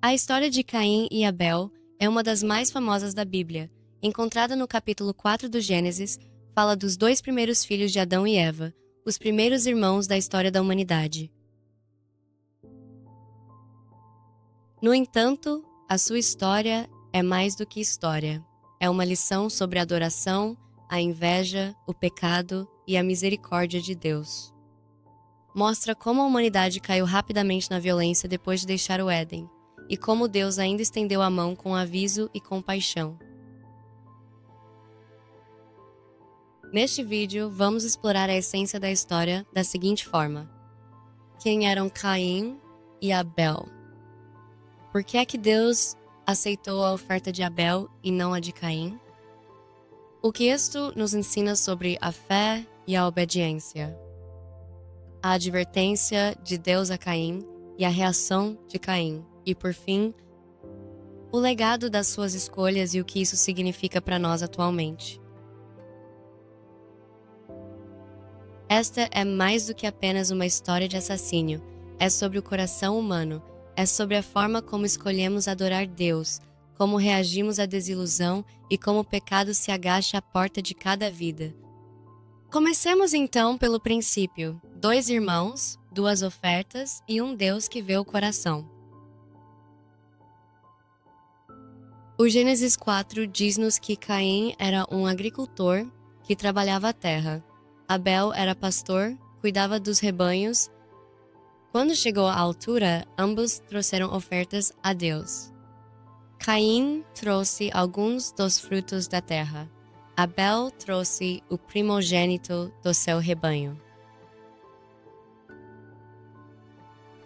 A história de Caim e Abel é uma das mais famosas da Bíblia. Encontrada no capítulo 4 do Gênesis, fala dos dois primeiros filhos de Adão e Eva, os primeiros irmãos da história da humanidade. No entanto, a sua história é mais do que história. É uma lição sobre a adoração, a inveja, o pecado e a misericórdia de Deus. Mostra como a humanidade caiu rapidamente na violência depois de deixar o Éden, e como Deus ainda estendeu a mão com aviso e compaixão. Neste vídeo, vamos explorar a essência da história da seguinte forma: quem eram Caim e Abel? Por que é que Deus aceitou a oferta de Abel e não a de Caim? O que isto nos ensina sobre a fé e a obediência? A advertência de Deus a Caim e a reação de Caim. E, por fim, o legado das suas escolhas e o que isso significa para nós atualmente. Esta é mais do que apenas uma história de assassínio. É sobre o coração humano. É sobre a forma como escolhemos adorar Deus, como reagimos à desilusão e como o pecado se agacha à porta de cada vida. Comecemos então pelo princípio: 2 irmãos, 2 ofertas e um Deus que vê o coração. O Gênesis 4 diz-nos que Caim era um agricultor que trabalhava a terra. Abel era pastor, cuidava dos rebanhos. Quando chegou à altura, ambos trouxeram ofertas a Deus. Caim trouxe alguns dos frutos da terra. Abel trouxe o primogênito do seu rebanho.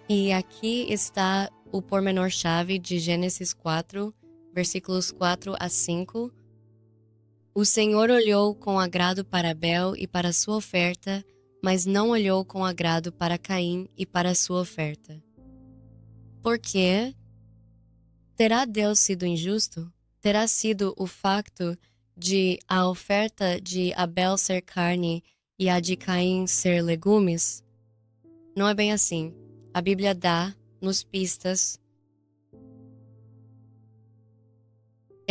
E aqui está o pormenor-chave de Gênesis 4, versículos 4 a 5. O Senhor olhou com agrado para Abel e para sua oferta, mas não olhou com agrado para Caim e para sua oferta. Por quê? Terá Deus sido injusto? Terá sido o facto de a oferta de Abel ser carne e a de Caim ser legumes? Não é bem assim. A Bíblia dá-nos pistas.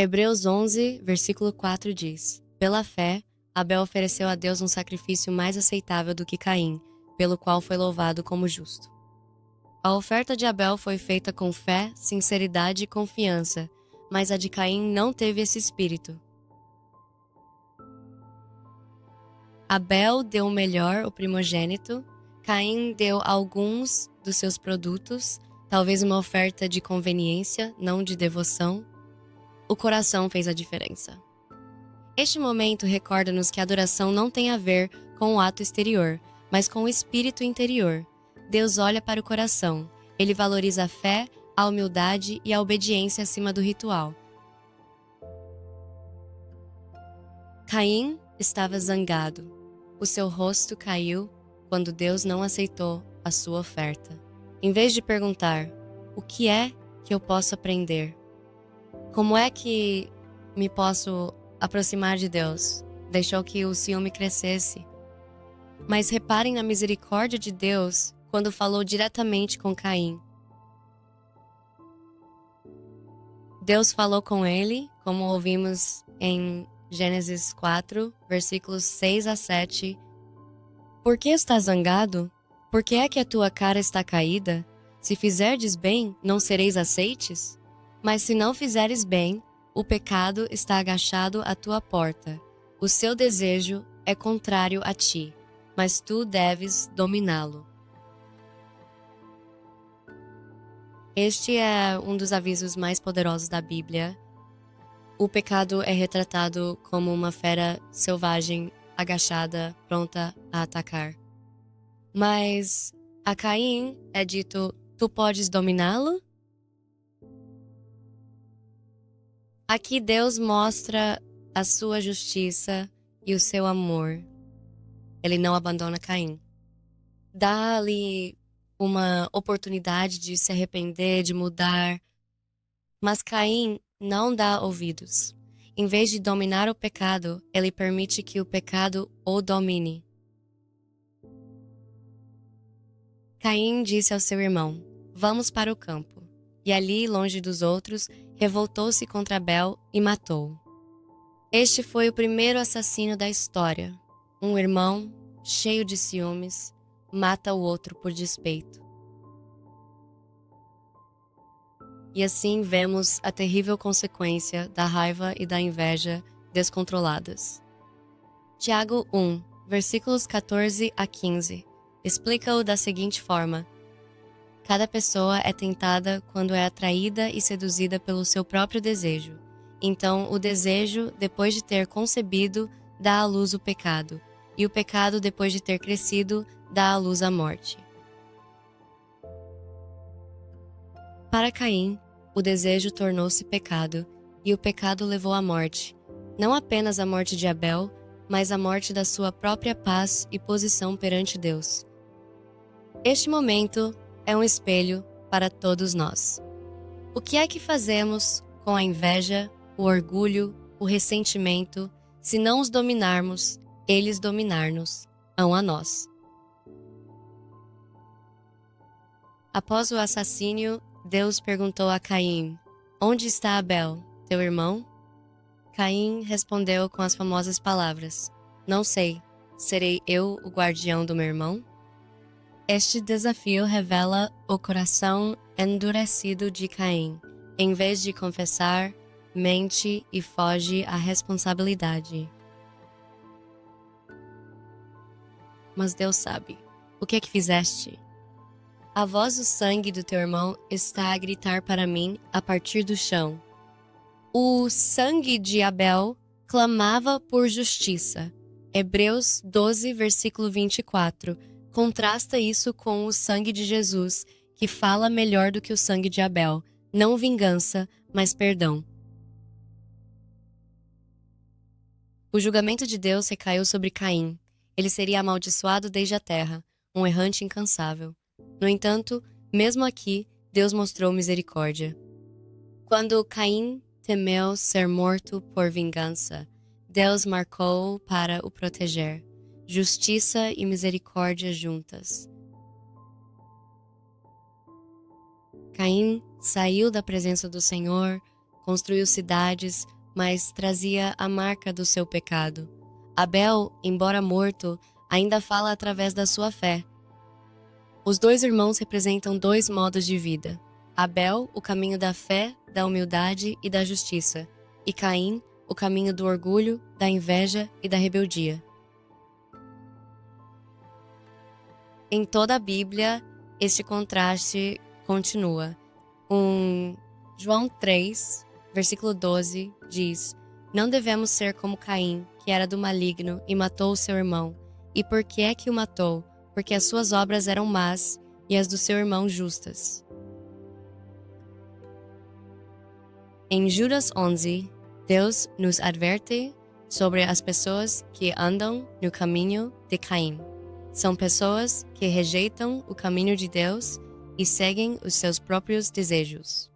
Hebreus 11, versículo 4 diz: Pela fé, Abel ofereceu a Deus um sacrifício mais aceitável do que Caim, pelo qual foi louvado como justo. A oferta de Abel foi feita com fé, sinceridade e confiança, mas a de Caim não teve esse espírito. Abel deu o melhor, o primogênito. Caim deu alguns dos seus produtos, talvez uma oferta de conveniência, não de devoção. O coração fez a diferença. Este momento recorda-nos que a adoração não tem a ver com o ato exterior, mas com o espírito interior. Deus olha para o coração. Ele valoriza a fé, a humildade e a obediência acima do ritual. Caim estava zangado. O seu rosto caiu quando Deus não aceitou a sua oferta. Em vez de perguntar: o que é que eu posso aprender? Como é que me posso aproximar de Deus? Deixou que o ciúme crescesse. Mas reparem na misericórdia de Deus quando falou diretamente com Caim. Deus falou com ele, como ouvimos em Gênesis 4, versículos 6 a 7. Por que estás zangado? Por que é que a tua cara está caída? Se fizerdes bem, não sereis aceites? Mas se não fizeres bem, o pecado está agachado à tua porta. O seu desejo é contrário a ti, mas tu deves dominá-lo. Este é um dos avisos mais poderosos da Bíblia. O pecado é retratado como uma fera selvagem, agachada, pronta a atacar. Mas a Caim é dito: tu podes dominá-lo? Aqui Deus mostra a sua justiça e o seu amor. Ele não abandona Caim. Dá-lhe uma oportunidade de se arrepender, de mudar. Mas Caim não dá ouvidos. Em vez de dominar o pecado, ele permite que o pecado o domine. Caim disse ao seu irmão: vamos para o campo. e ali, longe dos outros, revoltou-se contra Abel e matou-o. Este foi o primeiro assassino da história. Um irmão, cheio de ciúmes, mata o outro por despeito. E assim vemos a terrível consequência da raiva e da inveja descontroladas. Tiago 1, versículos 14 a 15, explica-o da seguinte forma: cada pessoa é tentada quando é atraída e seduzida pelo seu próprio desejo. Então, o desejo, depois de ter concebido, dá à luz o pecado, e o pecado, depois de ter crescido, dá à luz a morte. Para Caim, o desejo tornou-se pecado, e o pecado levou à morte, não apenas a morte de Abel, mas a morte da sua própria paz e posição perante Deus. Este momento é um espelho para todos nós. O que é que fazemos com a inveja, o orgulho, o ressentimento, se não os dominarmos, eles dominar-nos, ão a nós? Após o assassínio, Deus perguntou a Caim: onde está Abel, teu irmão? Caim respondeu com as famosas palavras: não sei, serei eu o guardião do meu irmão? Este desafio revela o coração endurecido de Caim. Em vez de confessar, mente e foge à responsabilidade. Mas Deus sabe. O que é que fizeste? A voz do sangue do teu irmão está a gritar para mim a partir do chão. O sangue de Abel clamava por justiça. Hebreus 12, versículo 24. Contrasta isso com o sangue de Jesus, que fala melhor do que o sangue de Abel. Não vingança, mas perdão. O julgamento de Deus recaiu sobre Caim. Ele seria amaldiçoado desde a terra, um errante incansável. No entanto, mesmo aqui, Deus mostrou misericórdia. Quando Caim temeu ser morto por vingança, Deus marcou para o proteger. Justiça e misericórdia juntas. Caim saiu da presença do Senhor, construiu cidades, mas trazia a marca do seu pecado. Abel, embora morto, ainda fala através da sua fé. Os dois irmãos representam dois modos de vida. Abel, o caminho da fé, da humildade e da justiça, e Caim, o caminho do orgulho, da inveja e da rebeldia. Em toda a Bíblia, este contraste continua. João 3, versículo 12, diz: não devemos ser como Caim, que era do maligno e matou o seu irmão. E por que é que o matou? Porque as suas obras eram más e as do seu irmão justas. Em Judas 11, Deus nos adverte sobre as pessoas que andam no caminho de Caim. São pessoas que rejeitam o caminho de Deus e seguem os seus próprios desejos.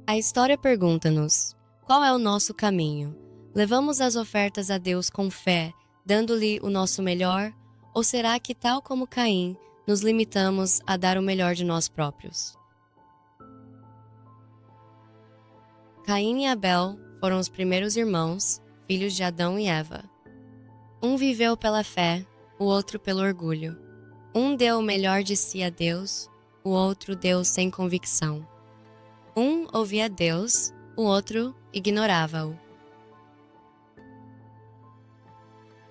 A história pergunta-nos: qual é o nosso caminho? Levamos as ofertas a Deus com fé, dando-lhe o nosso melhor? Ou será que, tal como Caim, nos limitamos a dar o melhor de nós próprios? Caim e Abel foram os primeiros irmãos, filhos de Adão e Eva. Um viveu pela fé, o outro pelo orgulho. Um deu o melhor de si a Deus, o outro deu sem convicção. Um ouvia Deus, o outro ignorava-o.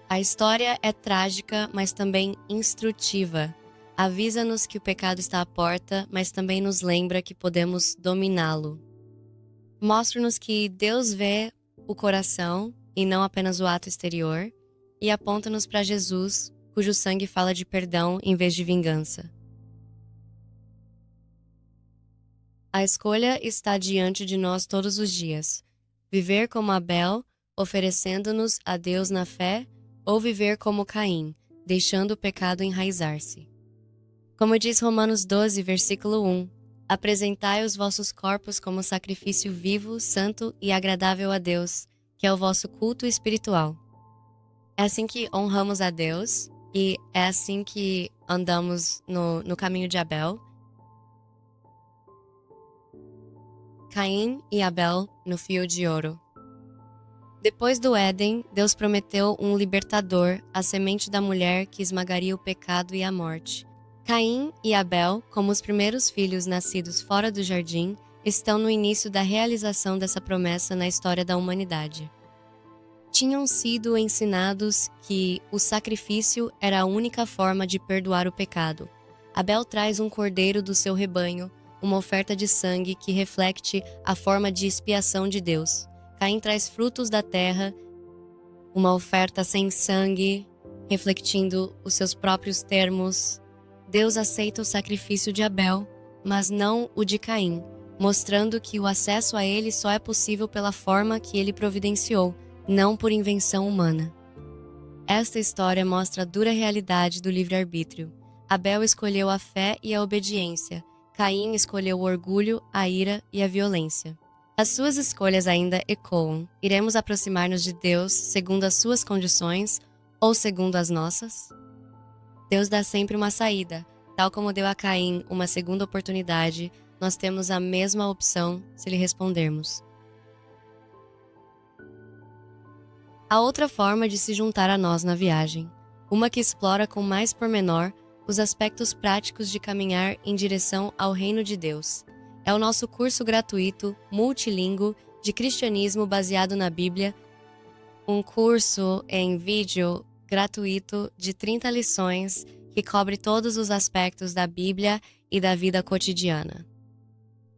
A história é trágica, mas também instrutiva. Avisa-nos que o pecado está à porta, mas também nos lembra que podemos dominá-lo. Mostra-nos que Deus vê o coração e não apenas o ato exterior, e aponta-nos para Jesus, cujo sangue fala de perdão em vez de vingança. A escolha está diante de nós todos os dias: viver como Abel, oferecendo-nos a Deus na fé, ou viver como Caim, deixando o pecado enraizar-se. Como diz Romanos 12, versículo 1, apresentai os vossos corpos como sacrifício vivo, santo e agradável a Deus, que é o vosso culto espiritual. É assim que honramos a Deus e é assim que andamos no caminho de Abel. Caim e Abel no fio de ouro. Depois do Éden, Deus prometeu um libertador, a semente da mulher que esmagaria o pecado e a morte. Caim e Abel, como os primeiros filhos nascidos fora do jardim, estão no início da realização dessa promessa na história da humanidade. Tinham sido ensinados que o sacrifício era a única forma de perdoar o pecado. Abel traz um cordeiro do seu rebanho, uma oferta de sangue que reflete a forma de expiação de Deus. Caim traz frutos da terra, uma oferta sem sangue, refletindo os seus próprios termos. Deus aceita o sacrifício de Abel, mas não o de Caim, mostrando que o acesso a ele só é possível pela forma que ele providenciou, não por invenção humana. Esta história mostra a dura realidade do livre-arbítrio. Abel escolheu a fé e a obediência. Caim escolheu o orgulho, a ira e a violência. As suas escolhas ainda ecoam. Iremos aproximar-nos de Deus segundo as suas condições ou segundo as nossas? Deus dá sempre uma saída. Tal como deu a Caim uma segunda oportunidade, nós temos a mesma opção se lhe respondermos. Há outra forma de se juntar a nós na viagem, uma que explora com mais pormenor os aspectos práticos de caminhar em direção ao reino de Deus. É o nosso curso gratuito, multilingüe, de cristianismo baseado na Bíblia, um curso em vídeo gratuito de 30 lições que cobre todos os aspectos da Bíblia e da vida cotidiana.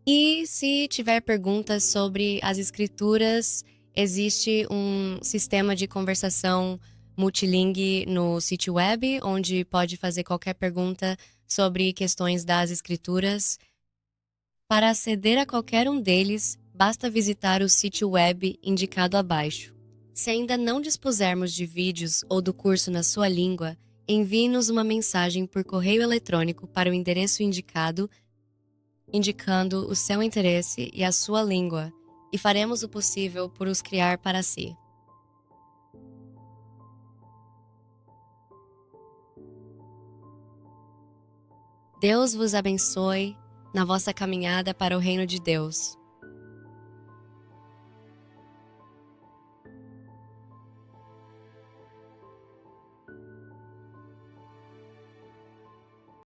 E se tiver perguntas sobre as Escrituras, existe um sistema de conversação multilingue no sítio web, onde pode fazer qualquer pergunta sobre questões das Escrituras. Para aceder a qualquer um deles, basta visitar o sítio web indicado abaixo. Se ainda não dispusermos de vídeos ou do curso na sua língua, envie-nos uma mensagem por correio eletrônico para o endereço indicado, indicando o seu interesse e a sua língua, e faremos o possível por os criar para si. Deus vos abençoe na vossa caminhada para o reino de Deus.